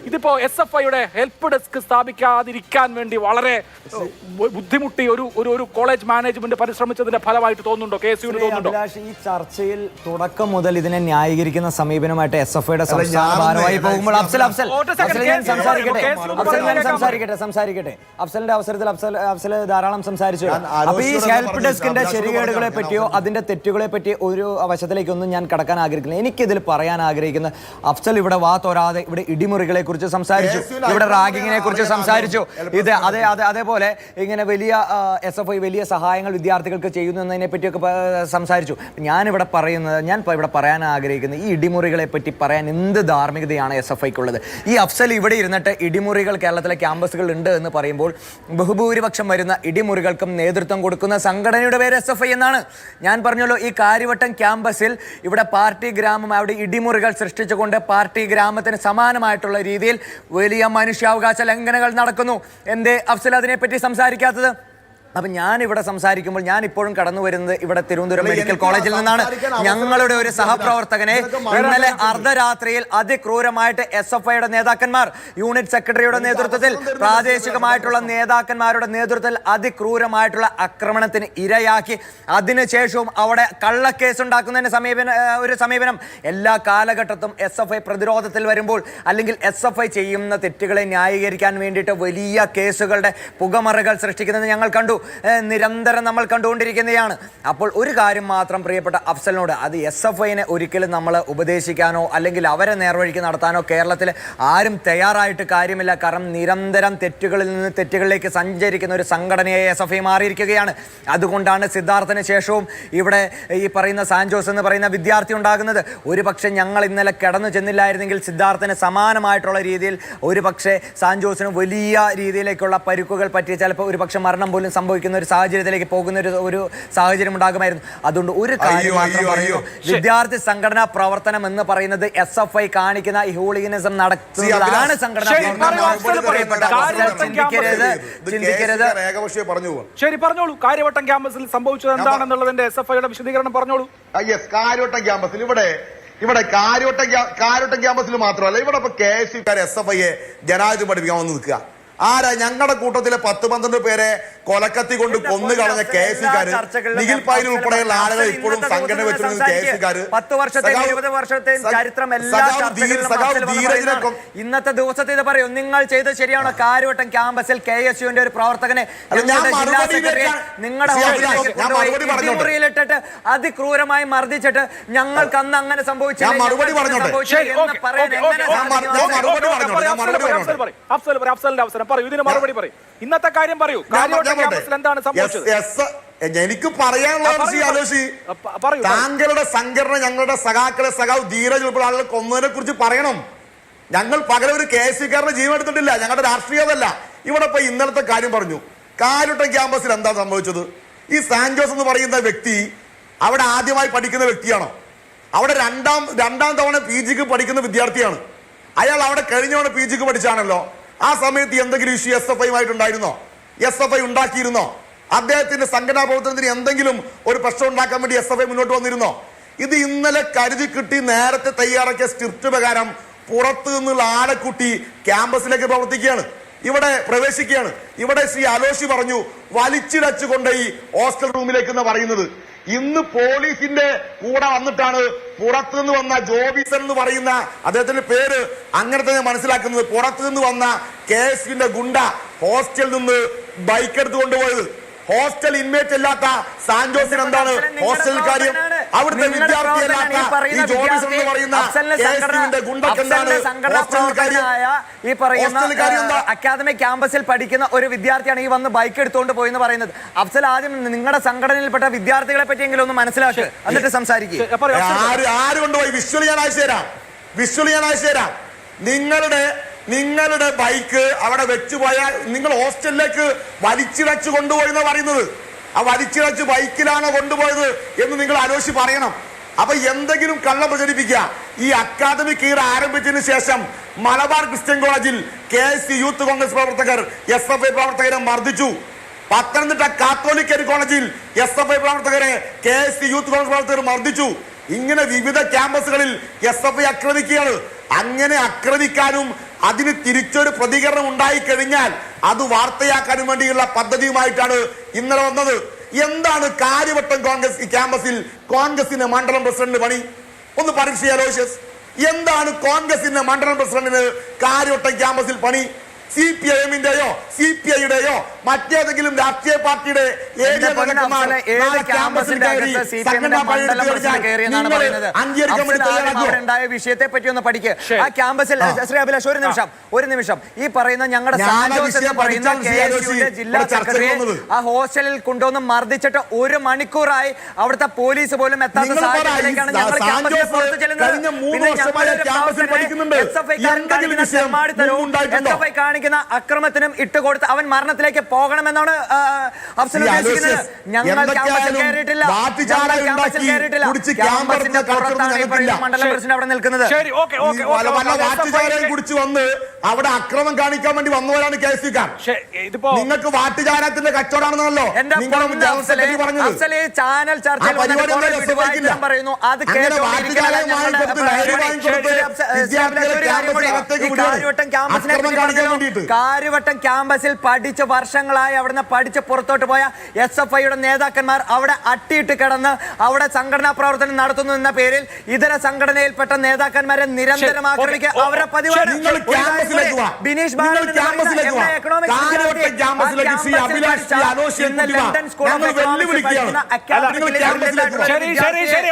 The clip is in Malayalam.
ഇതിപ്പോ SFIയുടെ ഹെൽപ്പ് ഡെസ്ക് സ്ഥാപിക്കാതിരിക്കാൻ വേണ്ടി വളരെ ബുദ്ധിമുട്ടി ഒരു കോളേജ് മാനേജ്മെന്റ് പരിശ്രമിച്ചതിന്റെ ഫലമായിട്ട് തോന്നുന്നുണ്ടോ? KSUവിന് തോന്നുന്നുണ്ടോ? ഈ ചർച്ചയിൽ തുടക്കം മുതൽ ഇതിനെ ന്യായീകരിക്കുന്ന സമീപനമായിട്ട് SFIയുടെ സംസ്ഥാന ഭാരവാഹി പോകുമ്പോൾ സംസാരിക്കട്ടെ. അഫ്സലിന്റെ അവസരത്തിൽ അഫ്സൽ ധാരാളം സംസാരിച്ചു. അപ്പൊ ഈ ഹെൽപ്പ് ഡെസ്കിന്റെ ശരികേടുകളെ പറ്റിയോ അതിന്റെ തെറ്റുകളെ പറ്റി ഒരു വശത്തിലേക്കൊന്നും ഞാൻ കടക്കാൻ ആഗ്രഹിക്കുന്നില്ല. എനിക്കിതിൽ പറയാൻ ആഗ്രഹിക്കുന്ന അഫ്സൽ ഇവിടെ വാ തോരാതെ ഇവിടെ ഇടിമുറികളെ കുറിച്ച് സംസാരിച്ചു, ഇവിടെ റാഗിങ്ങിനെ കുറിച്ച് സംസാരിച്ചു. അതേപോലെ ഇങ്ങനെ വലിയ SFI വലിയ സഹായങ്ങൾ വിദ്യാർത്ഥികൾക്ക് ചെയ്യുന്നു എന്നതിനെ പറ്റിയൊക്കെ സംസാരിച്ചു. ഞാൻ ഇവിടെ പറയാൻ ആഗ്രഹിക്കുന്നത് ഈ ഇടിമുറികളെ പറ്റി പറയാൻ എന്ത് ധാർമ്മികതയാണ് SFIക്കുള്ളത്? ഈ അഫ്സൽ ഇവിടെ ഇരുന്നിട്ട് ഇടിമുറികൾ കേരളത്തിലെ ക്യാമ്പസുകൾ ഉണ്ട് എന്ന് പറയുമ്പോൾ ബഹുഭൂരിപക്ഷം വരുന്ന ഇടിമുറികൾക്കും നേതൃത്വം കൊടുക്കുന്ന സംഘടനയുടെ പേര് SFI എന്നാണ്. ഞാൻ പറഞ്ഞല്ലോ, ഈ കാര്യവട്ടം ക്യാമ്പസിൽ ഇവിടെ പാർട്ടി ഗ്രാമം അവിടെ ഇടിമുറികൾ സൃഷ്ടിച്ചുകൊണ്ട് പാർട്ടി ഗ്രാമത്തിന് സമാനമായിട്ടുള്ള രീതിയിൽ വലിയ മനുഷ്യാവകാശ ലംഘനങ്ങൾ നടക്കുന്നു. എന്തേ അഫ്സൽ അതിനെപ്പറ്റി സംസാരിക്കാത്തത്? അപ്പം ഞാനിവിടെ സംസാരിക്കുമ്പോൾ ഞാൻ ഇപ്പോഴും കടന്നു വരുന്നത് ഇവിടെ തിരുവനന്തപുരം മെഡിക്കൽ കോളേജിൽ നിന്നാണ്. ഞങ്ങളുടെ ഒരു സഹപ്രവർത്തകനെ ഇന്നലെ അർദ്ധരാത്രിയിൽ അതിക്രൂരമായിട്ട് SFIയുടെ നേതാക്കന്മാർ, യൂണിറ്റ് സെക്രട്ടറിയുടെ നേതൃത്വത്തിൽ, പ്രാദേശികമായിട്ടുള്ള നേതാക്കന്മാരുടെ നേതൃത്വത്തിൽ അതിക്രൂരമായിട്ടുള്ള ആക്രമണത്തിന് ഇരയാക്കി. അതിനുശേഷവും അവിടെ കള്ളക്കേസ് ഉണ്ടാക്കുന്നതിന് ഒരു സമീപനം എല്ലാ കാലഘട്ടത്തും SFI പ്രതിരോധത്തിൽ വരുമ്പോൾ അല്ലെങ്കിൽ SFI ചെയ്യുന്ന തെറ്റുകളെ ന്യായീകരിക്കാൻ വേണ്ടിയിട്ട് വലിയ കേസുകളുടെ പുകമറകൾ സൃഷ്ടിക്കുന്നത് ഞങ്ങൾ കണ്ടു. നിരന്തരം നമ്മൾ കണ്ടുകൊണ്ടിരിക്കുന്നതാണ്. അപ്പോൾ ഒരു കാര്യം മാത്രം പ്രിയപ്പെട്ട അഫ്സലിനോട്, അത് SFIനെ ഒരിക്കലും നമ്മൾ ഉപദേശിക്കാനോ അല്ലെങ്കിൽ അവരെ നേർവഴിക്ക് നടത്താനോ കേരളത്തിൽ ആരും തയ്യാറായിട്ട് കാര്യമില്ല. കാരണം നിരന്തരം തെറ്റുകളിൽ നിന്ന് തെറ്റുകളിലേക്ക് സഞ്ചരിക്കുന്ന ഒരു സംഘടനയായി SFI മാറിയിരിക്കുകയാണ്. അതുകൊണ്ടാണ് സിദ്ധാർത്ഥന് ശേഷവും ഇവിടെ ഈ പറയുന്ന സാൻജോസ് എന്ന് പറയുന്ന വിദ്യാർത്ഥി ഉണ്ടാകുന്നത്. ഒരു പക്ഷേ ഞങ്ങൾ ഇന്നലെ കടന്നു ചെന്നില്ലായിരുന്നെങ്കിൽ സിദ്ധാർത്ഥന് സമാനമായിട്ടുള്ള രീതിയിൽ ഒരു പക്ഷേ സാൻജോസിന് വലിയ രീതിയിലേക്കുള്ള പരുക്കുകൾ പറ്റി ചിലപ്പോൾ ഒരു പക്ഷേ മരണം പോലും സംഭവിക്കുന്ന ഒരു സാഹചര്യത്തിലേക്ക് പോകുന്ന ഒരു സാഹചര്യം ഉണ്ടാകുമായിരുന്നു. അതുകൊണ്ട് ഒരു കാര്യം മാത്രം പറയൂ, വിദ്യാർത്ഥി സംഘടനാ പ്രവർത്തനം എന്ന് പറയുന്നത് SFI കാണിക്കുന്ന ഈ ഹൂളിഗനിസം നടത്തുന്നതാണ് സംഘടന. ശരി, പറഞ്ഞോളൂ. കാര്യവട്ടം ക്യാമ്പസിൽ സംഭവിച്ചത് എന്താണെന്നുള്ളതിന്റെ SFIയുടെ വിശദീകരണം പറഞ്ഞോളൂ. കാര്യവട്ടം ക്യാമ്പസിൽ ഇവിടെ കാര്യവട്ടം ക്യാമ്പസിൽ മാത്രമല്ല, ഇവിടെ ഇപ്പൊ KSUക്കാർ SFIയെ ജനാധിപത്യം പഠിപ്പിക്കാൻ വന്ന് നിൽക്കുക. ആരാ? ഞങ്ങളുടെ കൂട്ടത്തിലെ 10-12 പേരെ കൊലക്കത്തി കൊണ്ട് കൊന്നു കളഞ്ഞ KSUക്കാര്, നിഖിൽ പായിൽ ഉൾപ്പെടെയുള്ള ആളുകൾ ഇപ്പോഴും സംഘടന വെച്ചിരുന്ന KSUക്കാര്. 10 വർഷത്തെ 20 വർഷത്തെ ചരിത്രം ഇന്നത്തെ ദിവസത്തെ ഇത് പറയൂ. നിങ്ങൾ ചെയ്തത് ശരിയാണോ? കാര്യവട്ടം ക്യാമ്പസിൽ KSUവിന്റെ ഒരു പ്രവർത്തകനെ നിങ്ങളുടെ മുറിയിലിട്ടിട്ട് അതിക്രൂരമായി മർദ്ദിച്ചിട്ട് ഞങ്ങൾക്ക് അന്ന് അങ്ങനെ സംഭവിച്ചില്ല. ഇതിന് മറുപടി പറയും. ഇന്നത്തെ കാര്യം പറയൂ. എന്താണ് സംഭവിച്ചത്? എനിക്ക് പറയാനുള്ള താങ്കളുടെ സംഘടന ഞങ്ങളുടെ സഖാക്കളെ ധീരജ് ഉൾപ്പെടെ ആളുകളെ കൊന്നതിനെ കുറിച്ച് പറയണം. ഞങ്ങൾ പകരം ഒരു KSUക്കാരന്റെ ജീവൻ എടുത്തിട്ടില്ല. ഞങ്ങളുടെ രാഷ്ട്രീയമല്ല. ഇവിടെ ഇപ്പൊ ഇന്നലത്തെ കാര്യം പറഞ്ഞു. കാര്യവട്ടം ക്യാമ്പസിൽ എന്താ സംഭവിച്ചത്? ഈ സാൻജോസ് എന്ന് പറയുന്ന വ്യക്തി അവിടെ ആദ്യമായി പഠിക്കുന്ന വ്യക്തിയാണോ? അവിടെ രണ്ടാം തവണ PGക്ക് പഠിക്കുന്ന വിദ്യാർത്ഥിയാണ്. അയാൾ അവിടെ കഴിഞ്ഞ തവണ PGക്ക് പഠിച്ചാണല്ലോ. ആ സമയത്ത് എന്തെങ്കിലും ഇഷ്യൂ SFIയുമായിട്ടുണ്ടായിരുന്നോ? SFI ഉണ്ടാക്കിയിരുന്നോ? അദ്ദേഹത്തിന്റെ സംഘടനാ പ്രവർത്തനത്തിന് എന്തെങ്കിലും ഒരു പ്രശ്നം ഉണ്ടാക്കാൻ വേണ്ടി SFI മുന്നോട്ട് വന്നിരുന്നോ? ഇത് ഇന്നലെ കരുതി കിട്ടി നേരത്തെ തയ്യാറാക്കിയ സ്ക്രിപ്റ്റ് പ്രകാരം പുറത്തു നിന്നുള്ള ആളെ കൂട്ടി ക്യാമ്പസിലേക്ക് പ്രവർത്തിക്കുകയാണ്, ഇവിടെ പ്രവേശിക്കുകയാണ്. ഇവിടെ ശ്രീ അലോഷി പറഞ്ഞു വലിച്ചിടച്ചുകൊണ്ട് ഈ ഹോസ്റ്റൽ റൂമിലേക്ക് എന്ന് പറയുന്നത്. ഇന്ന് പോലീസിന്റെ കൂടെ വന്നിട്ടാണ് പുറത്തുനിന്ന് വന്ന ജോബിസൺ എന്ന് പറയുന്ന അദ്ദേഹത്തിന്റെ പേര് അങ്ങനെ തന്നെ മനസ്സിലാക്കുന്നത്. പുറത്തുനിന്ന് വന്ന KSUവിന്റെ ഗുണ്ട ഹോസ്റ്റലിൽ നിന്ന് ബൈക്ക് എടുത്ത് കൊണ്ടുപോയത്. ഹോസ്റ്റൽ ഇൻമേറ്റ് അല്ലാത്ത സാൻജോസിന് എന്താണ് ഹോസ്റ്റൽ കാര്യം? അവിടുത്തെ വിദ്യാർത്ഥിയല്ലാത്ത ഈ ജോബിസൺ എന്ന് പറയുന്ന KSUവിന്റെ ഗുണ്ടക്ക് എന്താണ് ഹോസ്റ്റൽ കാര്യം? ഈ പറയുന്ന അക്കാദമിക് ക്യാമ്പസിൽ പഠിക്കുന്ന ഒരു വിദ്യാർത്ഥിയാണ് ഈ വന്ന് ബൈക്ക് എടുത്തുകൊണ്ട് പോയി എന്ന് പറയുന്നത്. അഫ്സൽ, ആദ്യം നിങ്ങളുടെ സംഘടനയിൽപ്പെട്ട വിദ്യാർത്ഥികളെ പറ്റിയെങ്കിലും ഒന്ന് മനസ്സിലാക്കുക, എന്നിട്ട് സംസാരിക്കുക. ആര് കൊണ്ടുപോയി? വിഷ്വൽ ഞാൻ അയച്ചു തരാം. നിങ്ങളുടെ ബൈക്ക് അവിടെ വെച്ചുപോയാൽ നിങ്ങൾ ഹോസ്റ്റലിലേക്ക് വലിച്ചിടച്ചു കൊണ്ടുപോയി എന്ന് പറയുന്നത്. ആ വലിച്ചിടച്ച് ബൈക്കിലാണോ കൊണ്ടുപോയത് എന്ന് നിങ്ങൾ ആലോചിച്ച് പറയണം. അപ്പൊ എന്തെങ്കിലും കള്ളം പ്രചരിപ്പിക്കുക. ഈ അക്കാദമിക് ഇയർ ആരംഭിച്ചതിന് ശേഷം മലബാർ ക്രിസ്ത്യൻ കോളേജിൽ KSU യൂത്ത് കോൺഗ്രസ് പ്രവർത്തകർ SFI പ്രവർത്തകരെ മർദ്ദിച്ചു. പത്തനംതിട്ട കാത്തോലിക് കോളേജിൽ SFI പ്രവർത്തകരെ KSU യൂത്ത് കോൺഗ്രസ് പ്രവർത്തകർ മർദ്ദിച്ചു. ഇങ്ങനെ വിവിധ ക്യാമ്പസുകളിൽ SFI ആക്രമിക്കുകയാണ്. അങ്ങനെ ആക്രമിക്കാനും അതിന് തിരിച്ചൊരു പ്രതികരണം ഉണ്ടായിക്കഴിഞ്ഞാൽ അത് വാർത്തയാക്കാനും വേണ്ടിയുള്ള പദ്ധതിയുമായിട്ടാണ് ഇന്നലെ വന്നത്. എന്താണ് കാര്യവട്ടം കോൺഗ്രസ് ക്യാമ്പസിൽ കോൺഗ്രസിന്റെ മണ്ഡലം പ്രസിഡന്റിന് പണി? ഒന്ന് പരീക്ഷ അലോഷ്യസ്, എന്താണ് കോൺഗ്രസിന്റെ മണ്ഡലം പ്രസിഡന്റിന് കാര്യവട്ടം ക്യാമ്പസിൽ പണി? CPIM-ന്റെയോ CPI-യുടെയോ മറ്റേതെങ്കിലും രാഷ്ട്രീയ പാർട്ടിയുടെ വിഷയത്തെ പറ്റി ഒന്ന് പഠിക്കുക. ആ ക്യാമ്പസിൽ ശ്രീ അഭിലാഷ് ഒരു നിമിഷം ഈ പറയുന്ന ഞങ്ങളുടെ ജില്ലാ സെക്രട്ടറി ആ ഹോസ്റ്റലിൽ കൊണ്ടുവന്ന് മർദ്ദിച്ചിട്ട് 1 മണിക്കൂറായി അവിടുത്തെ പോലീസ് പോലും എത്താത്ത സാഹചര്യത്തിലേക്കാണ് ഞങ്ങൾ ക്യാമ്പസിൽ പുറത്തു ചെല്ലുന്നത്. അക്രമത്തിനും ഇട്ടുകൊടുത്ത് അവൻ മരണത്തിലേക്ക് പോകണമെന്നാണ് അഫ്സൽ ഉദ്ദേശിക്കുന്നത്. ഞങ്ങൾ ക്യാമ്പസിൽ കയറിയിട്ടില്ല, ക്യാമ്പസിന്റെ പുറത്താണ് ഈ പറയുന്ന മണ്ഡലം പ്രസിഡന്റ് അവിടെ നിൽക്കുന്നത്. കുടിച്ചു വന്ന് അവിടെ അക്രമം കാണിക്കാൻ വേണ്ടി വന്നവരാണ് KSUക്കാർ. നിങ്ങൾക്ക് വാട്ടുചാരത്തിന്റെ കച്ചവടമാണെന്നല്ലോ അഫ്സൽ ഈ ചാനൽ ചർച്ചയിൽ പറയുന്നു. അത് കാര്യവട്ടം ക്യാമ്പസിൽ പഠിച്ച് വർഷങ്ങളായി അവിടുന്ന് പഠിച്ച് പുറത്തോട്ട് പോയ SFIയുടെ നേതാക്കന്മാർ അവിടെ അട്ടിയിട്ട് കിടന്ന് അവിടെ സംഘടനാ പ്രവർത്തനം നടത്തുന്നു എന്ന പേരിൽ ഇതര സംഘടനയിൽപ്പെട്ട നേതാക്കന്മാരെ നിരന്തരം ആക്രമിക്കുക അവരുടെ പതിവാണ്. ബിനീഷ് ശരി